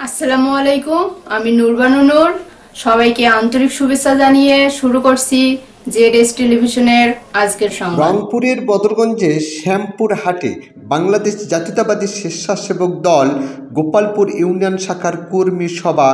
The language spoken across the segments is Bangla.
আসসালামু আলাইকুম। আমি নুরবানু নূর। সবাইকে আন্তরিক শুভেচ্ছা জানিয়ে শুরু করছি জেডএস টেলিভিশনের আজকের সংবাদ। রংপুরের বদরগঞ্জে শ্যামপুর হাটে বাংলাদেশ জাতীয়তাবাদী স্বেচ্ছাসেবক দল গোপালপুর ইউনিয়ন শাখার কর্মী সভা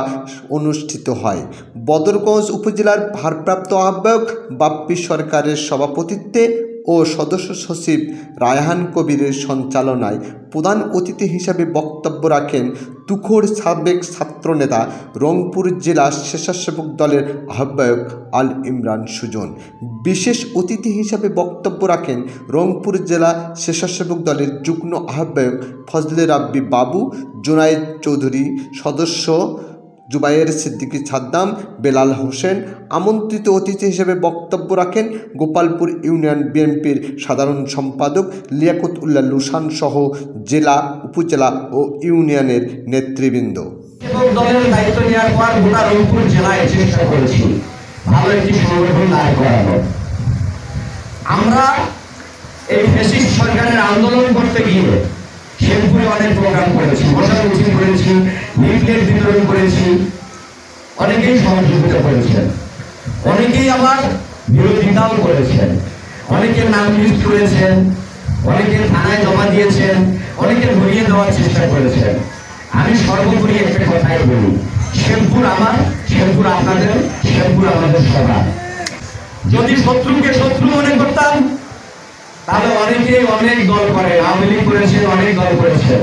অনুষ্ঠিত হয়। বদরগঞ্জ উপজেলার ভারপ্রাপ্ত আহ্বায়ক বাপ্পি সরকারের সভাপতিত্বে ও সদস্য সচিব রায়হান কবিরের সঞ্চালনায় প্রধান অতিথি হিসাবে বক্তব্য রাখেন তুখোড় সাবেক ছাত্রনেতা রংপুর জেলা স্বেচ্ছাসেবক দলের আহ্বায়ক আল ইমরান সুজন। বিশেষ অতিথি হিসাবে বক্তব্য রাখেন রংপুর জেলা স্বেচ্ছাসেবক দলের যুগ্ম আহ্বায়ক ফজলে রাব্বি বাবু, জুনায়েদ চৌধুরী, সদস্য জুবায়ের সিদ্দিকী সাদ্দাম, বেলাল হোসেন। আমন্ত্রিত অতিথি হিসেবে বক্তব্য রাখেন গোপালপুর ইউনিয়ন বিএনপির সাধারণ সম্পাদক লিয়াকত উল্লাহ লুসান সহ জেলা, উপজেলা ও ইউনিয়নের নেতৃবৃন্দ। দলের দায়িত্ব নেওয়ার পর গোটা রংপুর জেলায় চেষ্টা করেছি ভালো একটি সংগঠন দাঁড় করানো। আমরা এই ফ্যাসিস্ট সরকারের আন্দোলন করতে গিয়ে শ্যামপুরে অনেক প্রোগ্রাম করেছি, বসার মিছিল করেছি, লিফলেট বিতরণ করেছি, অনেকেই সহযোগিতা করেছেন, অনেকেই আবার বিরোধিতাও করেছেন, অনেকের নাম লিস্ট করেছেন, অনেকের থানায় জমা দিয়েছেন, অনেকে ধরিয়ে দেওয়ার চেষ্টা করেছেন। আমি সর্বোপরি একটা কথাই বলি, শ্যামপুর আমার, শ্যামপুর আপনাদের, শ্যামপুর আমাদের সবার। যদি শত্রুকে শত্রু মনে করতাম তাহলে অনেকেই অনেক দল করে, আওয়ামী লীগ করেছেন, অনেক দল করেছেন,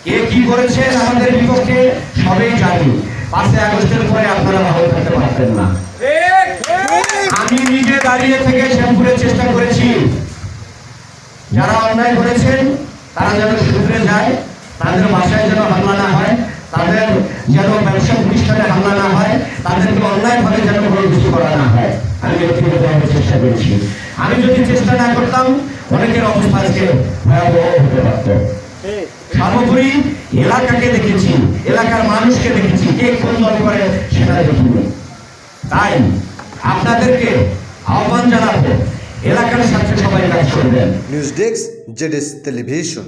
কে কি করেছেন আমাদের বিপক্ষে সবাই জানি। 5 আগস্টের পরে আপনারা ভালো থাকতে পারতেন না। আমি নিজে দাঁড়িয়ে থেকে শ্যামপুরে চেষ্টা করেছি যারা অন্যায় করেছেন তারা যেন শুধরে যায়, তাদের বাসায় যেন হামলা না হয়, তাদের যেন ব্যবসা প্রতিষ্ঠানে হামলা না হয়, তাদেরকে অন্যায়ভাবে যেন কোনো কিছু করা না হয়। আমি ব্যক্তিগতভাবে চেষ্টা করেছি। আমি যদি চেষ্টা না করতাম অনেকের অবস্থা আজকে ভয়াবহ হতে পারত। সর্বোপরি এলাকাকে দেখেছি, এলাকার মানুষকে দেখেছি, কে কোন দল করে সেটা দেখিনি। তাই আপনাদেরকে আহ্বান জানাবো এলাকার সাথে সবাই কাজ করবেন। News desk, ZS television.